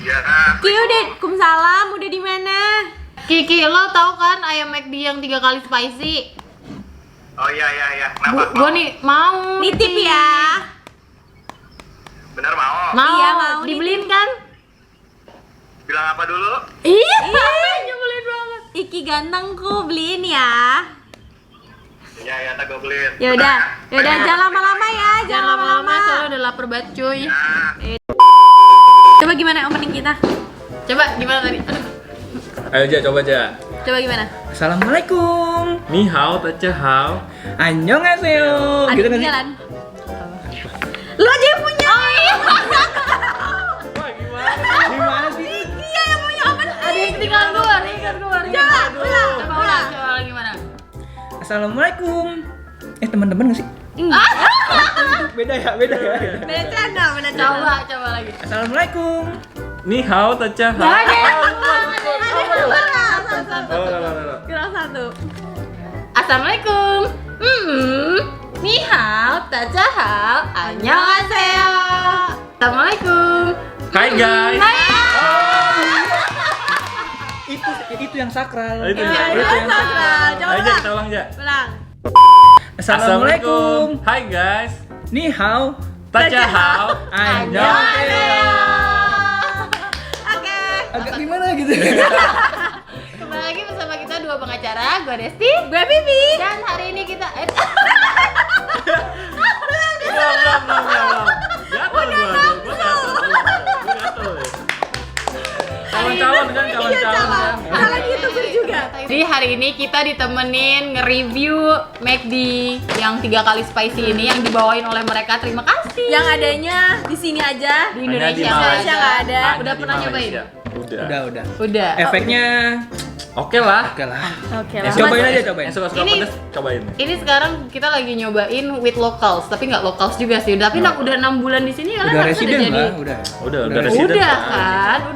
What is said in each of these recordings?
Ya. Ki udah, Kumsalam, udah di mana? Kiki, lo tau kan ayam McD yang 3 kali spicy? Oh iya. Kenapa? Gue nih mau Nitip ya. Bener mau. Mau, Iya, mau dibeliin kan? Bilang apa dulu? Iya, nyebelin banget. Iki ganteng ku beliin ya. Iya, ntar gue beliin. Ya udah, jangan lama-lama ya, Jangan lama-lama, soalnya udah lapar banget cuy. Nah, Coba gimana opening kita? Coba gimana tadi? Aduh. Ayo Ja, coba Ja. Coba gimana? Assalamualaikum. Ni hao, taca hao. Annyeonghaseyo. Ada Gitu kan sih? jalan. Lo aja yang punya. Oh iya. Wah, gimana? Gimana sih? Iya yang punya opening. Ada yang tinggal keluar, Coba ulang, coba lagi gimana? Assalamualaikum. Teman-teman nggak sih? Beda ya. Beda channel. Coba lagi. Assalamualaikum. Ni hao, taca hao. Oh, Kurang satu. Assalamualaikum. Ni hao, taca hao, annyeonghaseyo. Assalamualaikum. Hai guys. Itu yang sakral. Itu Ya, yang itu sakral. Coba Ayo Ja, ulang. kita ulang Ja. Ulang. Assalamualaikum. Hai guys. Ni hao. Taca hao. Annyeonghaseyo. Oke. Agak gimana gitu? Kembali lagi bersama kita dua pengacara, gue Desti, Gue Bibi. dan hari ini kita Belum. Gatel gua gatel. Kawan-kawan kan, kawan-kawan. Kalian YouTuber juga. Jadi hari ini kita ditemenin nge-review McD yang 3 kali spicy ini yang dibawain oleh mereka. Terima kasih. Yang adanya di sini aja. Di Hanya di Indonesia Malaysia nggak ada. Hanya Udah di pernah Malaysia. nyobain? Udah. Udah. Efeknya Oke lah. oke lah. Oke Yang lah. Cobain suka- aja, cobain. Yang suka-suka Ini- pedes, cobain. Ini sekarang kita lagi nyobain with locals, tapi nggak locals juga sih. Tapi udah 6 bulan di sini kalian Udah harusnya residen jadi. lah, udah. Udah residen.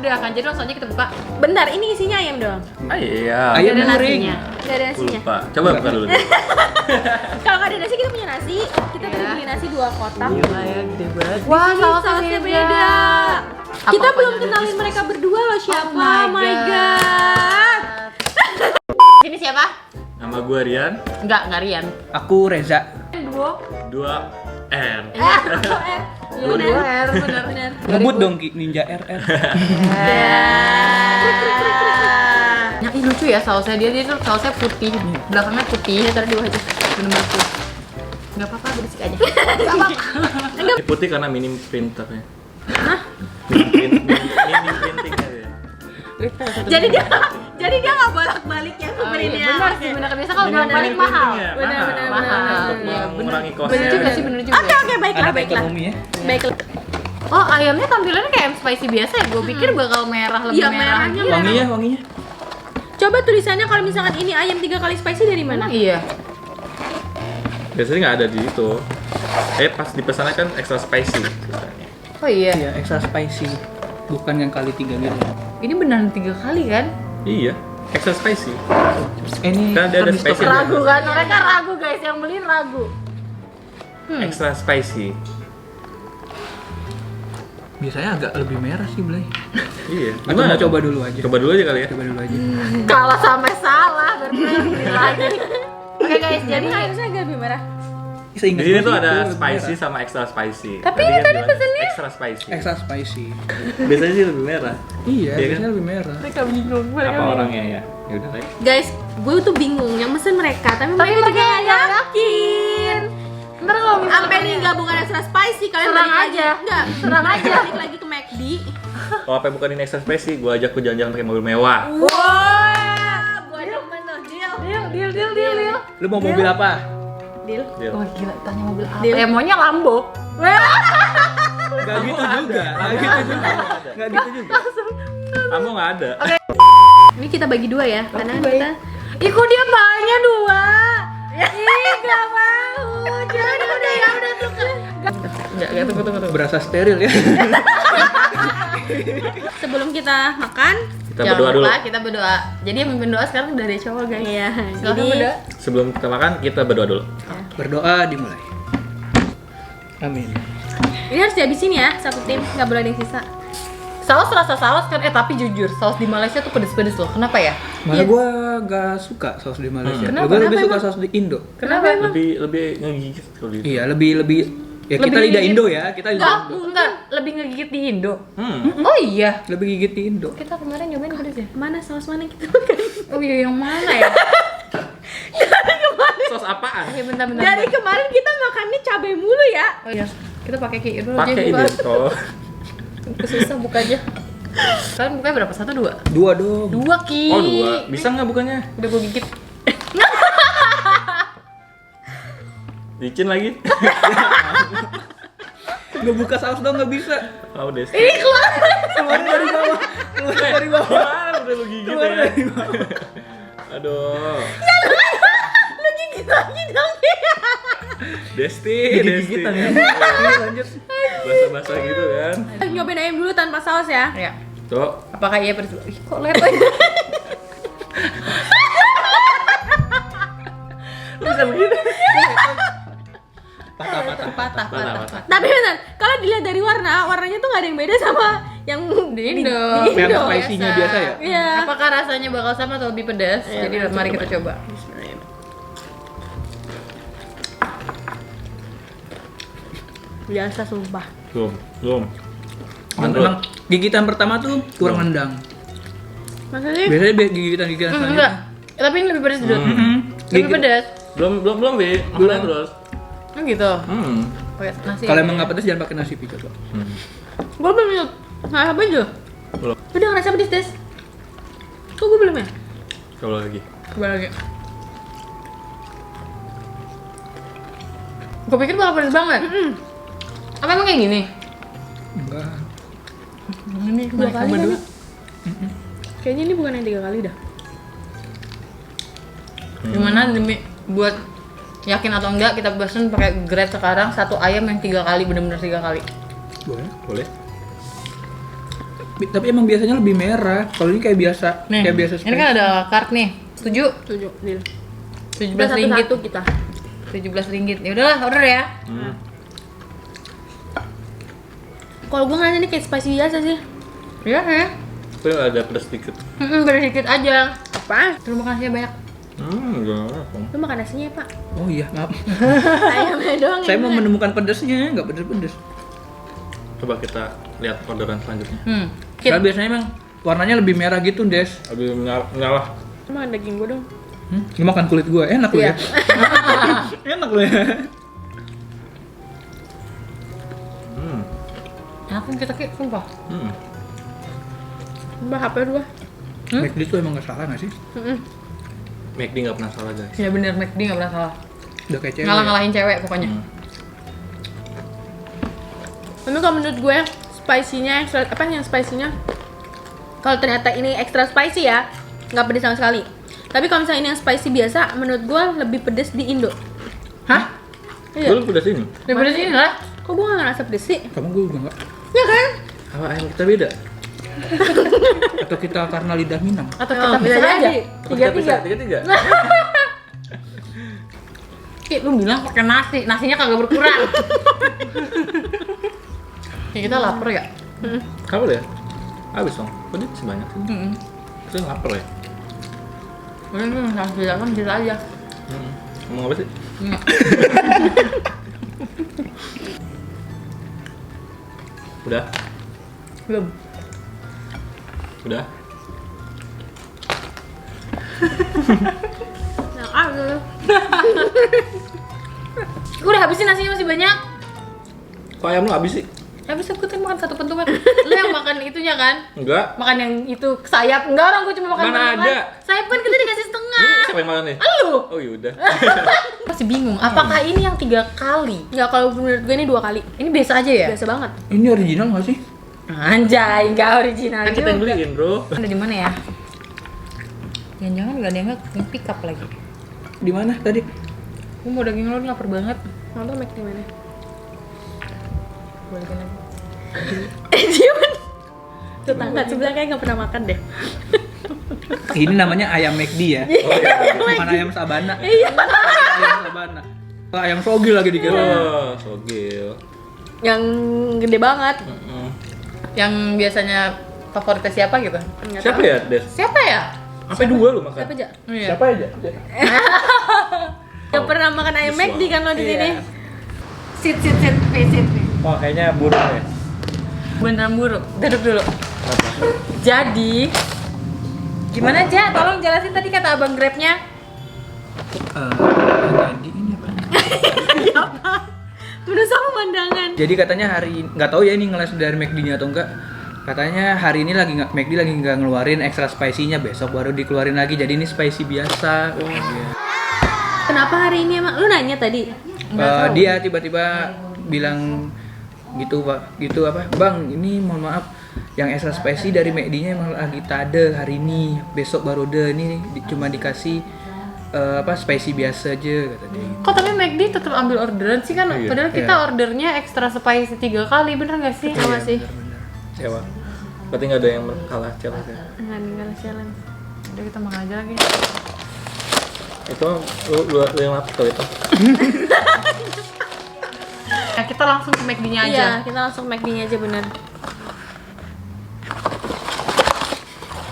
Udah kan. Jadi langsung aja kita buka. Bentar, ini isinya ayam doang. Ah iya. Ayam Ada goreng. nasinya. Gak ada Gua nasinya. lupa. Coba buka dulu. Kalau nggak ada nasi kita punya nasi. Kita tadi Ya. beli nasi 2 kotak. Gila ya, gede banget. Wah, sausnya beda. Kita Apa-apa belum jadi kenalin bisnis. mereka berdua loh siapa. Oh Oh my god. Ini siapa? Nama gue Rian. Enggak Rian. Aku Reza. Duo. 2 R. Bener, bener. Ngebut dong Ki, Ninja RR. Nah, ini lucu ya sausnya dia tuh sausnya putih, belakangnya putih. Ya taruh di bawah aja. Bener-bener putih. Enggak apa-apa, berisik aja. Ini putih karena minim printernya. Hah? Minim printingnya ya. Jadi dia nggak bolak-balik ya pembelinya. Bener sih, bener. Biasa kalau bolak-balik mahal. Benar. Mahal. Untuk Iya, mengurangi Bener kosnya. juga sih, bener juga. Oke, baiklah, Anak baiklah. ekonomi ya. Baiklah. Oh, ayamnya tampilannya kayak ayam spicy biasa ya? Gue pikir bakal merah, lebih Iya, merah merahnya gitu. Wanginya. Coba tulisannya kalau misalkan ini ayam 3 kali spicy dari mana? Emang iya. Biasanya nggak ada di itu. Pas dipesannya kan extra spicy ceritanya. Oh iya. Iya, extra spicy. Bukan yang kali 3 gitu. Ini beneran 3 kali kan? Iya, extra spicy. Ini Kan dia ada di stok. spicy. Ragu kan? Mereka ragu guys, yang beli ragu. Extra spicy. Biasanya agak lebih merah sih, Blay. Iya. Atau mau coba dulu aja. Coba dulu aja kali ya. Coba dulu aja. Kalau sampai salah, baru beli lagi. Oke guys, jadi Jadi harusnya agak lebih merah. Seingat Di sini gua tuh sih ada itu spicy merah. sama extra spicy. Tapi ini kan tadi bilangnya pesennya extra spicy. Extra spicy. Biasanya sih lebih merah. Iya, Iya kan? biasanya lebih merah. mereka bingung. Apa orangnya ya? Ya udah deh. Guys, gue tuh bingung yang mesen mereka, tapi mereka juga nggak yakin. Ntar kalau misalnya Sampai nih nggak bukan extra spicy, kalian Serang balik aja. lagi. Enggak, serang aja. Balik lagi ke McD. Kalau apa bukan ini extra spicy, gua ajak ke jalan-jalan pakai mobil mewah. Wah, gue demen tuh, deal. Lu mau mobil apa? Deal. Deal. Oh gila, tanya mobil apa? Deal. Ya maunya Lambo. Gak gitu juga. Gak gitu juga. Kamu nggak ada. Ini kita bagi 2 ya, karena kita Ih kok dia banyak 2? ih nggak mau. Jangan udah tuh. Enggak, tunggu. Berasa steril ya. Sebelum kita makan, Kita berdoa dulu. Kita berdoa. Jadi yang mimpin doa sekarang udah ada cowok guys. ya. Silakan Jadi berdoa. Sebelum kita makan, kita berdoa dulu. Berdoa dimulai. Amin. ini harus dihabisin ya, satu tim, nggak boleh ada yang sisa. Saus rasa saus kan, tapi jujur saus di Malaysia tuh pedes-pedes loh. Kenapa ya? Malah gua gak suka saus di Malaysia. Kenapa? Gua lebih Kenapa suka saus di Indo. Kenapa emang? Lebih ngegigit kalau di. Iya, lebih ya kita Lebih lidah gigit. Indo ya, kita lidah Oh, Indo. enggak, lebih ngegigit di Indo. Hmm. Oh iya. Lebih gigit di Indo. Kita kemarin nyobain pedes ya? Mana saus mana kita makan? Oh iya, yang mana ya? Sos apaan? Oke, bentar. Dari kemarin kita makannya cabai mulu ya. Oh iya, kita pakai kayak dulu Pakai aja. ini toh. Susah buka aja. Kalian bukanya berapa? 1, 2? 2 dong. 2 Ki. Oh 2. Bisa nggak bukannya? Udah gue gigit. Licin lagi. Nggak buka saus dong nggak bisa. Oh deh. Ini keluar. Keluar dari bawah. Keluar dari bawah. Gimana udah lu gigit Keluar ya? dari bawah. Aduh. Lu gigit lagi dong. Desti. Gigit-gigitan ya. Ini lanjut. Basah-basah gitu kan. Nyobain ayam dulu tanpa saus ya. Ya. Tuh. Apakah iya pedes? Ih, kok lepas? Bisa begitu. Patah. Tapi benar, kalau dilihat dari warnanya tuh nggak ada yang beda sama yang Di Indo. Di Yang Indo. spicy-nya biasa ya? Iya. Apakah rasanya bakal sama atau lebih pedas? Iya, Jadi benar, mari coba. kita coba. Biasa sumpah. Belum. Memang gigitan pertama tuh kurang nendang. Maksudnya Biasanya gigitan-gigitan Enggak. selanjutnya. Tapi ini lebih pedas dulu. Mm-mm. Lebih Gigit- pedas. Belum, Bi. Makan terus. Oh gitu. Hmm. Pakai nasi. Kalau ya? emang nggak pedas jangan pakai nasi Pi, coba. gue belum nyob. Nggak apa aja. Belum. Udah ngerasa pedes Des. Kok gue belum ya? Coba lagi. Coba lagi. Gue pikir bakal pedas banget. Apa emang kayak gini? Enggak. Ini 2 kali sama kan? 2. Kayaknya ini bukan yang 3 kali dah. Gimana demi buat yakin atau enggak kita pesen pakai grade sekarang 1 ayam yang 3 kali, bener-bener 3 kali. Boleh. Tapi emang biasanya lebih merah. Kalau ini kayak biasa, Nih, kayak biasa. ini kan ada kart nih. 7 7 deal. 17 ringgit. Satu kita. 17 ringgit. Ya udahlah, order ya. Kalau gue ngerasa ini kayak spicy biasa sih. Iya ya. Tapi ada pedas dikit. Beda dikit aja. Apa? Terima kasih banyak. Enggak apa. Lu makan nasinya ya, Pak? Oh iya, maaf. Ayamnya doang Saya yang mau enak. menemukan pedesnya, nggak pedes-pedes. Coba kita lihat orderan selanjutnya. Kit. Karena biasanya emang warnanya lebih merah gitu, Des. Lebih mengalah. Makan daging gue dong. Lu makan kulit gua, enak lu Iya. ya. Enak lu ya. Enak kan kita Kit, sumpah. Mbak HP dua. McD tuh emang nggak salah nggak sih? McD nggak pernah salah guys. Ya bener, McD nggak pernah salah. Udah kayak cewek. Ngalah-ngalahin cewek pokoknya. Tapi kalau menurut gue spicy-nya extra, apa yang spicy-nya? Kalau ternyata ini extra spicy ya, nggak pedes sama sekali. Tapi kalau misalnya ini yang spicy biasa, menurut gue lebih pedes di Indo. Hah? Iya. Belum pedas ini. Daripada sini lah. Kok gue nggak ngerasa pedes sih? Kamu gua juga nggak. Ya kan? Apa ayam kita beda? Atau kita karena lidah Minang? Atau kita bisa bisa aja. jadi. Tiga-tiga. Tiga. Kit, lu bilang pakai nasi, nasinya kagak berkurang. Ya kita lapar ya. Kamu deh. Habis dong. Kok dia masih banyak sih? Saya lapar ya. Udah nih, nasi dalam bisa aja. Ngomong apa sih? Udah. Belum. Udah. Nah, aduh. Udah habisin nasinya masih banyak. Kok ayam lu habis sih? Habis aku tadi makan 1 pentungan. Lu yang makan itunya kan? Enggak. Makan yang itu sayap. Enggak, orang gue cuma makan Mana pentungan. ada? Sayap kan kita dikasih setengah. Ini siapa yang makan nih? Lu. Oh yaudah. Masih bingung, apakah ini yang 3 kali? Nggak, kalau menurut gue ini 2 kali. Ini biasa aja ya? Biasa banget. Ini original nggak sih? Anjay, enggak original Kan kita yang juga. beliin bro. Ada di mana ya? Jangan-jangan gak ada yang pick up lagi. Di mana tadi? Gue mau daging lo, lapar banget. Nonton Mac di mana? Balikin lagi. Ciuman. Tetangga sebelah kayak nggak pernah makan deh. Ini namanya ayam McD ya. Bukan ayam Sabana. Iya. Ayam Sabana. Oh, ayam sogil lagi dikira. Oh, sogil. Yang gede banget. Yang biasanya favoritnya siapa gitu? Nggak Siapa tahu. ya, Des? Siapa ya? Sampai 2 lu makan. Siapa aja? Iya. Siapa aja? Yang pernah makan ayam McD kan lo di sini? Iya. Sit. Wah, kayaknya burung ya. Beneran buruk. Duduk dulu. Kenapa? Jadi gimana Ja? Tolong jelasin tadi kata abang Grabnya. Jadi ini apa? Merusak pemandangan. Jadi katanya nggak tahu ya ini ngeles dari McD-nya atau enggak. Katanya hari ini McD lagi nggak ngeluarin extra spicy-nya, besok baru dikeluarin lagi. Jadi ini spicy biasa. Kenapa hari ini emang? Lu nanya tadi? Dia tiba-tiba bilang gitu Pak, gitu apa? Bang, ini mohon maaf, yang extra spicy dari McD-nya emang lagi tak ada hari ini. Besok baru ada. Ini cuma dikasih spicy biasa aja kata dia. Kok tapi McD tetap ambil orderan sih kan? Iya. Padahal kita ordernya extra spicy 3 kali, bener nggak sih? Sama sih. Sewa. Berarti nggak ada yang kalah challenge ya? Nggak tinggal challenge. Udah kita makan aja lagi. Itu lu yang lapis kali itu. Nah, kita langsung ke McD-nya aja. Iya, kita langsung McD-nya aja bener.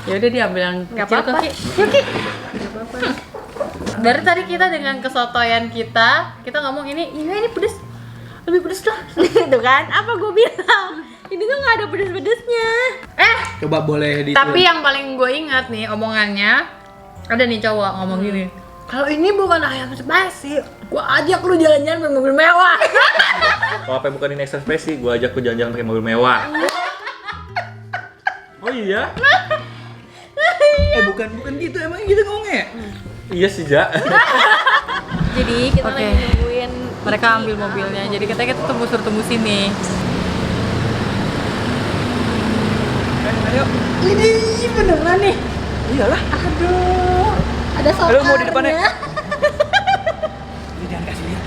Ya udah diambil yang Nggak kecil apa-apa. Ki. Yuk Ki. Dari tadi kita dengan kesotoyan kita ngomong ini pedes. Lebih pedes dah. Itu kan? Apa gue bilang? Ini tuh nggak ada pedes-pedesnya. Coba boleh di Tapi yang paling gue ingat nih omongannya, ada nih cowok ngomong gini. Kalau ini bukan ayam spicy, gue ajak lu jalan-jalan pakai mobil mewah. Kalau apa bukan ini extra spicy, gua ajak lu jalan-jalan pakai mobil mewah. Oh iya? bukan gitu, emang gitu ngomongnya. Iya sih, Ja. Jadi kita Oke. lagi nungguin Mereka ambil mobilnya, jadi katanya kita tembus sini. Ayo. Ini beneran nih. Iyalah. ada soal. Lu mau di depan ya? Jangan kasih lihat.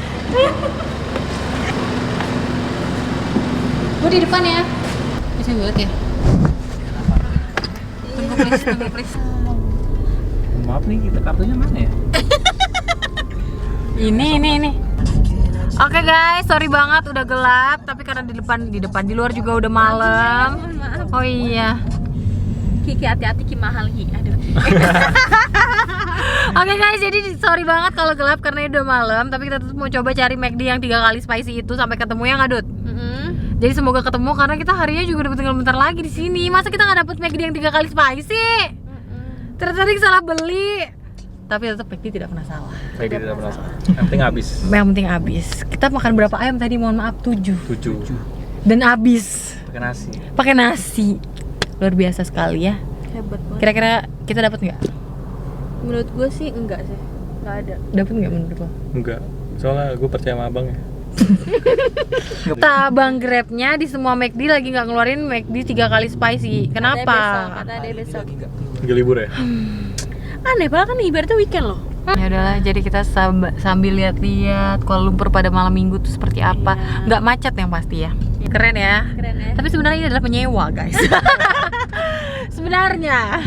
Gue di depan ya. Bisa buat ya? Tunggu please. Maaf nih, kita kartunya mana ya? Ini. Oke guys, sorry banget udah gelap, tapi karena di luar juga udah malam. Maaf. Oh iya. Kiki hati-hati Ki mahal Ki. Aduh. Oke guys, jadi sorry banget kalau gelap karena udah malam, tapi kita tetap mau coba cari McD yang 3 kali spicy itu sampai ketemu ya nggak Dut? Jadi semoga ketemu karena kita harinya juga udah tinggal bentar lagi di sini. Masa kita nggak dapet McD yang 3 kali spicy? Ternyata salah beli. Tapi tetap McD tidak pernah salah. Kayak gitu tidak pernah salah. Yang penting habis. Yang penting habis. Kita makan berapa ayam tadi? Mohon maaf 7. 7. Dan habis Pakai nasi. pakai nasi. Luar biasa sekali ya. Hebat banget. Kira-kira kita dapat nggak? Menurut gue sih enggak sih. Enggak ada. Dapat nggak menurut lo? Enggak. Soalnya gue percaya sama abang ya. Abang Grabnya di semua McD lagi nggak ngeluarin McD 3 kali spicy. Kenapa? Kata ada besok. Lagi libur ya? Aneh, padahal kan ibaratnya weekend loh. Ya udahlah, jadi kita sambil lihat-lihat Kuala Lumpur pada malam minggu tuh seperti apa. Nggak macet yang pasti ya. Keren ya. Keren ya. Tapi sebenarnya ini adalah penyewa guys. Sebenarnya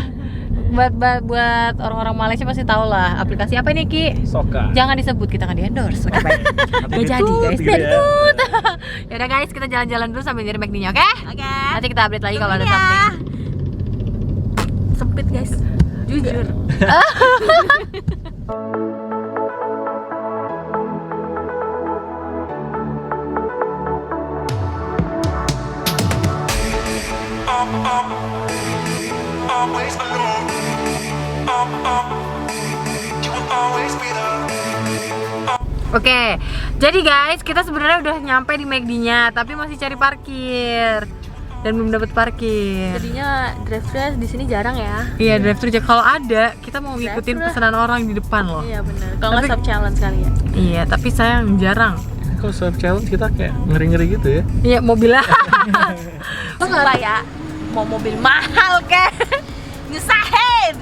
buat orang-orang Malaysia pasti tahu lah aplikasi apa ini Ki. Soka. Jangan disebut, kita nggak di endorse. Oke baik. Gak jadi guys. gitu ya. Ya udah guys, kita jalan-jalan dulu sambil nyari McD-nya, oke? Oke. Nanti kita update lagi kalau ada Tungguin ya. something. Sempit guys. Jujur. Always alone. You will always be there. Oke, jadi guys, kita sebenarnya udah nyampe di McD-nya, tapi masih cari parkir dan belum dapat parkir. Jadinya drive-thru di sini jarang ya. Iya, drive-thru aja. Kalau ada, kita mau ngikutin Drive-thru. pesanan orang di depan loh. Iya benar. Kalau nggak Tapi- stop challenge kali ya. Iya, tapi sayang jarang. Kalau self challenge kita kayak ngeri-ngeri gitu ya. Iya, mobilnya. Sumpah ya, mau mobil mahal kan? Nyusahin.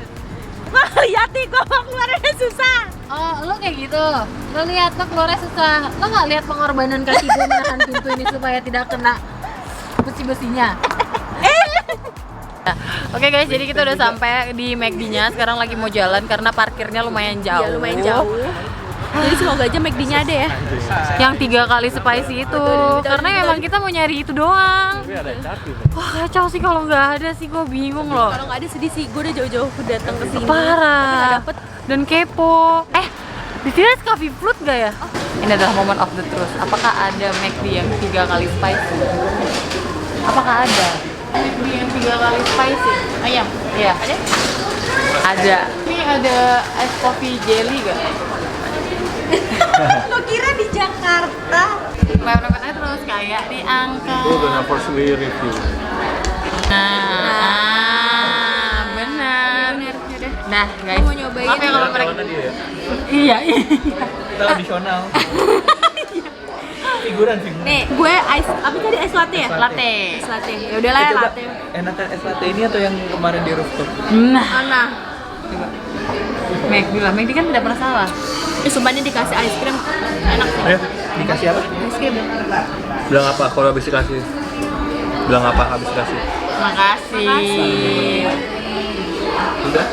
Gua lihat nih, gua mau keluarnya susah. Oh, lo kayak gitu. Lo lihat lo keluarnya susah. Lo nggak lihat pengorbanan kaki gue menahan pintu ini supaya tidak kena besi-besinya. Oke guys, jadi kita udah sampai di McD-nya. Sekarang lagi mau jalan karena parkirnya lumayan jauh. Iya lumayan jauh. Jadi semoga aja McD-nya ada ya. Yang 3 kali spicy itu. Karena memang kita mau nyari itu doang. Tapi ada cabai. Wah kacau sih kalau nggak ada sih, gue bingung loh. Kalau nggak ada sedih sih, gue udah jauh-jauh datang ke sini. Parah. Tapi nggak dapet. Dan kepo. Di sini ada coffee fruit gak ya? Ini adalah moment of the truth. Apakah ada McD yang 3 kali spicy? Apakah ada? McD yang 3 kali spicy? Ayam? Iya. Ada? Ada. Ini ada es coffee jelly gak? Lo kira di Jakarta? Lewat-lewatnya terus kayak diangkat. Itu udah first we review. Benar. Nah, guys. Mau nyobain. Apa ya kalau mereka? Lawannya dia ya. Iya. Tradisional. Figuran. Nih, gue ice apa tadi es latte ya? Latte. Es latte. Ya udahlah ya Coba, latte. enakan es latte ini atau yang kemarin di rooftop? Nah, Mana? McD lah. McD kan tidak pernah salah. Sumpah ini dikasih ice cream enak sih. Ayo, dikasih apa? Ice cream. Bilang apa kalau habis dikasih? Bilang apa habis dikasih? Makasih. Udah?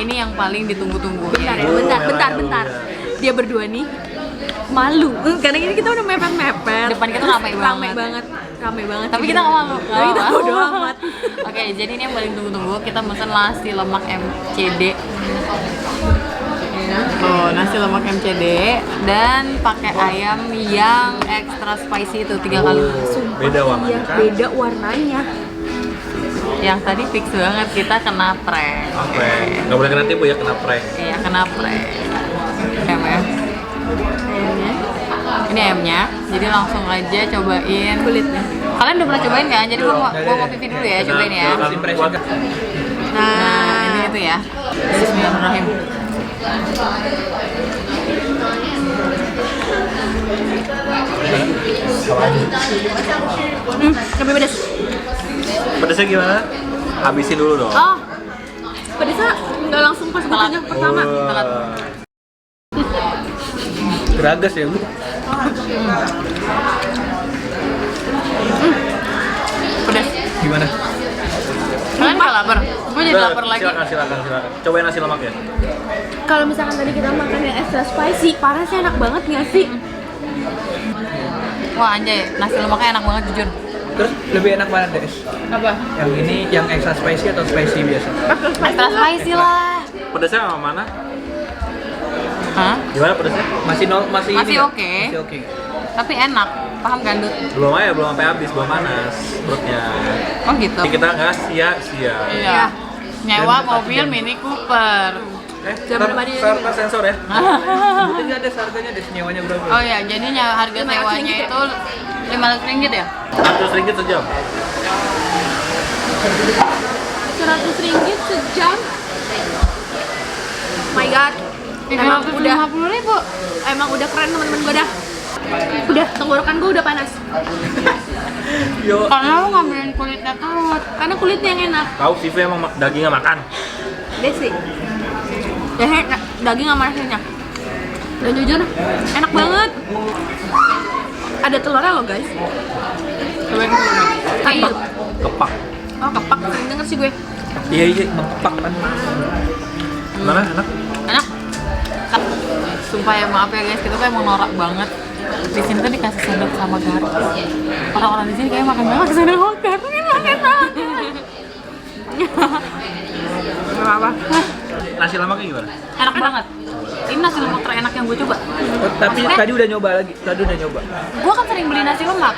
Ini yang paling ditunggu-tunggu. Bentar ya, Oh, bentar. merahnya Dia berdua nih malu. Karena ini kita udah mepet-mepet. Depan kita ramai banget. Rame banget. Tapi kita nggak malu. Tapi kita bodo amat. Oke, jadi ini yang paling tunggu-tunggu. Kita pesan nasi lemak MCD. Tuh, nasi lemak MCD dan pakai ayam yang extra spicy itu 3 kali. Beda warnanya Iya, kan? beda warnanya. Yang tadi fix banget kita kena prank. Oke. Nggak boleh kena tipu ya, kena prank. Iya, kena prank. Ayamnya. Ini ayamnya. Jadi langsung aja cobain kulitnya. Kalian udah pernah cobain kan? Jadi gua mau pipi dulu ya, cobain ya. First impression kan? Nah, ini itu ya. Bismillahirrahmanirrahim. Tapi pedas. Pedasnya gimana? Habisin dulu dong. Oh, pedasnya nggak langsung pas gue yang pertama. Telat. Geragas ya, Bu. Pedas. Gimana? Kalian nggak lapar? Gue jadi Udah, lapar lagi. Silakan. Cobain nasi lemak ya. Kalau misalkan tadi kita makan yang extra spicy, parasnya enak banget nggak sih? Wah anjay, nasi lemaknya enak banget jujur. Terus lebih enak mana, Des? Apa? Yang ini yang extra spicy atau spicy biasa? Extra spicy lah. Pedasnya sama mana? Hah? Gimana pedasnya? Masih Masih ini nggak? oke. Masih oke. Tapi enak. Paham gandut? Belum sampai habis, belum panas perutnya. Oh gitu. Jadi kita nggak sia-sia. Iya. Nyewa Dan mobil jam. Mini Cooper. Jam berapa dia? Serta sensor ya? Sebutin nggak ada harganya, Des? Nyewanya berapa? Oh iya, jadi harga sewanya itu Rp500 ya? 100 ringgit sejam. Rp100 sejam. My God. Emang udah 350.000. emang udah keren teman-teman gue dah. Udah tenggorokan gue udah panas. Yo. Karena lu ngambilin kulitnya terus. Karena kulitnya yang enak. Tahu TV emang dagingnya makan. Desi. Daging sama nasinya. Dan jujur enak banget. Ada telurnya loh guys. Cobain dulu. Kayu. Kepak. Oh kepak, sering denger sih gue. Iya, kepak kan. Gimana? Enak? Enak. Sumpah ya maaf ya guys, kita tuh emang norak banget. Di sini tuh dikasih sendok sama garam. Orang-orang di sini kayak makan banget sendok sama garam. Enak. Gak apa-apa. Nasi lemaknya gimana? Enak banget. Ini nasi lemak terenak yang gue coba. Oh, tapi tadi udah nyoba lagi. Gue kan sering beli nasi lemak.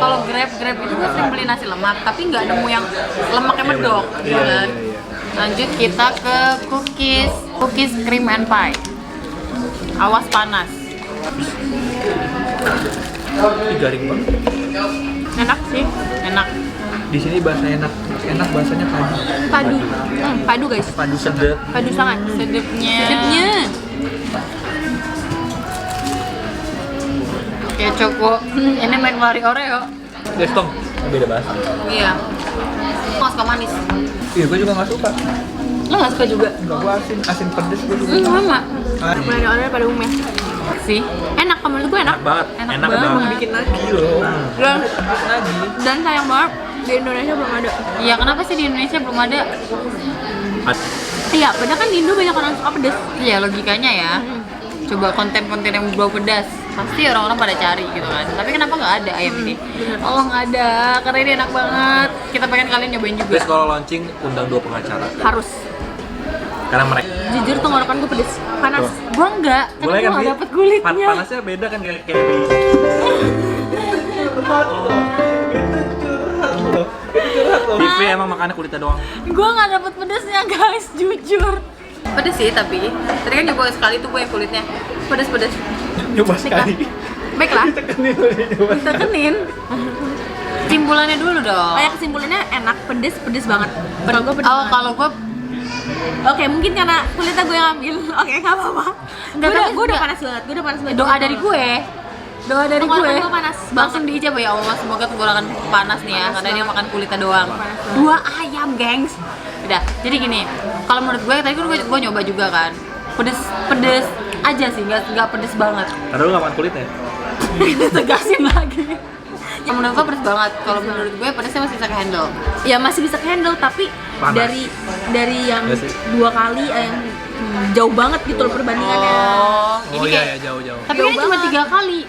Kalau Grab itu gue sering beli nasi lemak, tapi nggak nemu yang lemaknya medok. Iya, Kan? Lanjut kita ke cookies cream and pie. Awas panas. Ih, garing banget. Enak sih. Enak. Di sini bahasa enak bahasanya padu. Padu. Padu guys. Padu Sedep. Padu sangat. Sedepnya. Sedapnya. Oke Choco. Ini McFlurry Oreo. Des tong. Beda bahasa. Iya. Gue nggak suka manis. Iya, gue juga nggak suka. Lo nggak suka juga? Enggak, gue asin pedes gue juga. Sama. Mulai order pada umumnya. Sih. Enak, menurut gue enak. Enak banget. Enak Enak banget. banget. Bikin lagi loh. Dan sayang banget di Indonesia belum ada. Iya kenapa sih di Indonesia belum ada? Iya, padahal kan di Indo banyak orang suka pedes. Iya logikanya ya. Coba konten-konten yang berbau pedas, pasti orang-orang pada cari gitu kan. Tapi kenapa nggak ada ayam ini? Oh nggak ada, karena ini enak banget. Kita pengen kalian nyobain juga. Terus kalau launching undang 2 pengacara. Harus. Karena mereka Jujur tenggorokan gue pedes, panas. Tuh. Gua enggak, karena boleh kan gua nggak Bi? dapet kulitnya. Panasnya beda kan kayak di TV emang makannya kulitnya doang. Gua nggak dapet pedesnya guys, jujur. Pedes sih tapi, tadi kan nyoba sekali tuh gue yang kulitnya pedes-pedes. Nyoba sekali. Baiklah, ditekenin. Simpulannya dulu dong. Kayak kesimpulannya enak, pedes banget. Kalau gue pedes Oh, banget. kalau gue Oke, mungkin karena kulitnya gue yang ambil. Oke, nggak apa-apa. Enggak, tapi Gue udah enggak. panas banget. Gue udah panas banget. doa dari gue. Doa dari gue. Tenggorokan gue panas Langsung diijab ya Allah, semoga tenggorokan panas nih ya, karena dia makan kulitnya doang. 2 ayam, gengs. Udah, jadi gini. Kalau menurut gue tadi kan gue nyoba juga kan. Pedes aja sih, nggak pedes banget. Karena lu gak makan kulitnya. Tegasin lagi. Yang menurut gue pedes banget. Kalau menurut gue pedesnya masih bisa ke-handle. Ya masih bisa handle, tapi Panas. dari yang Iya sih. 2 kali yang jauh banget gitu loh perbandingannya. Oh Ini iya kayak- ya jauh-jauh. Tapi Jauh ini cuma banget. 3 kali.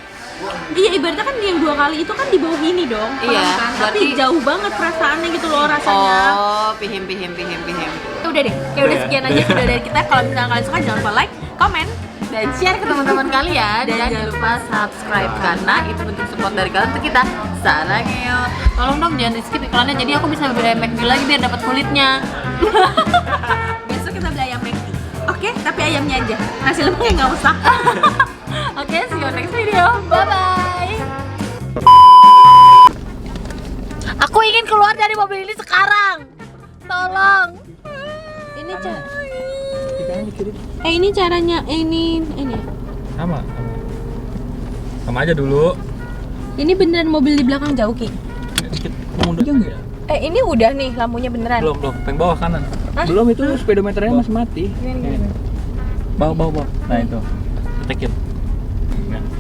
Iya, ibaratnya kan yang 2 kali itu kan di bawah ini dong. Iya, pelan kan. Tapi berarti- jauh banget perasaannya gitu loh rasanya. Oh, pihim. Udah deh, kayak udah sekian aja video dari kita. Kalau misalnya kalian suka jangan lupa like, komen, Dan share ke teman-teman kalian. Dan Dan jangan lupa subscribe karena itu bentuk support dari kalian untuk kita. Sarangeo. Tolong dong jangan di skip iklannya, jadi aku bisa beli McD lagi biar dapat kulitnya. besok kita beli ayam McD. Oke, tapi ayamnya aja. Nasi lemaknya nggak usah. Oke, see you next video. Bye bye. Aku ingin keluar dari mobil ini sekarang. Tolong. Ini ini caranya ini. Sama aja dulu. Ini beneran mobil di belakang jauh Ki. Dikit mundur. Enggak. Ini udah nih lampunya beneran. Belum. Pengen bawah kanan. Belum itu speedometernya masih mati. Bawah. Nah itu. Tekin.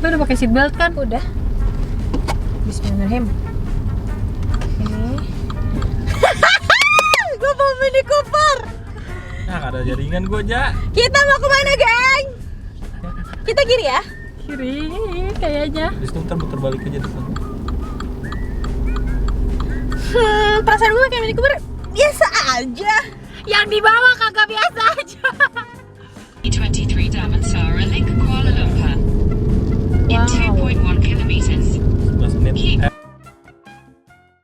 Lu udah pakai seatbelt kan? Udah. Bismillahirrahmanirrahim. Ini. Gue mau Mini Cooper. Nah, gak ada jaringan gua aja. Kita mau kemana, geng? Kita kiri ya? Kiri kayaknya. Di situ ntar muter balik aja depan. Perasaan gue kayak Mini Cooper biasa aja. Yang di bawah kagak biasa.